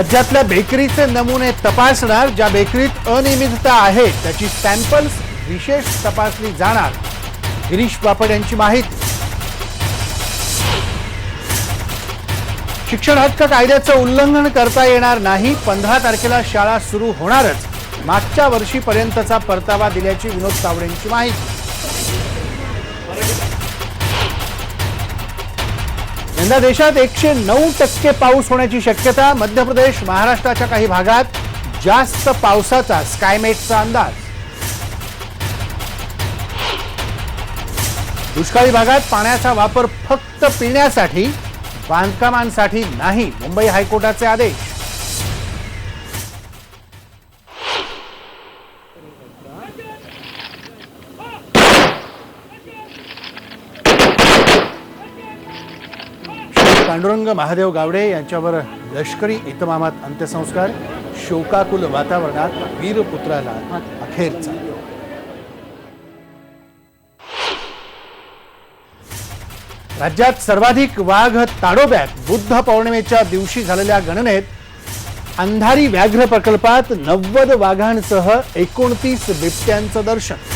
राज्यातल्या बेकरीचे नमुने तपासणार, ज्या बेकरीत अनियमितता आहे त्याची सॅम्पल्स विशेष तपासली जाणार, गिरीश बापट यांची माहिती। शिक्षण हक्क कायद्याचं उल्लंघन करता येणार नाही, 15 तारखेला शाळा सुरू होणारच, मागच्या वर्षीपर्यंतचा परतावा दिल्याची विनोद तावडेंची माहिती। यंदा देशात 109% पाऊस होण्याची शक्यता, मध्य प्रदेश महाराष्ट्राच्या काही भागात जास्त पावसाचा स्कायमेटचा अंदाज। दुष्काळी भागात पाण्याचा वापर फक्त पिण्यासाठी, बांधकामांसाठी नाही, मुंबई हायकोर्टाचे आदेश। पांडुरंग महादेव गावडे यांच्यावर लष्करी इतमामात अंत्यसंस्कार, शोकाकुल वातावरणात वीरपुत्राला अखेरचा। राज्यात सर्वाधिक वाघ ताडोब्यात, बुद्ध पौर्णिमेच्या दिवशी झालेल्या गणनेत अंधारी व्याघ्र प्रकल्पात 90 वाघांसह 29 बिबट्यांचं दर्शन।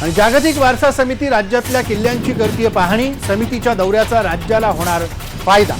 आणि जागतिक वारसा समिती राज्यातल्या किल्ल्यांची करतीये पाहणी, समितीच्या दौऱ्याचा राज्याला होणार फायदा।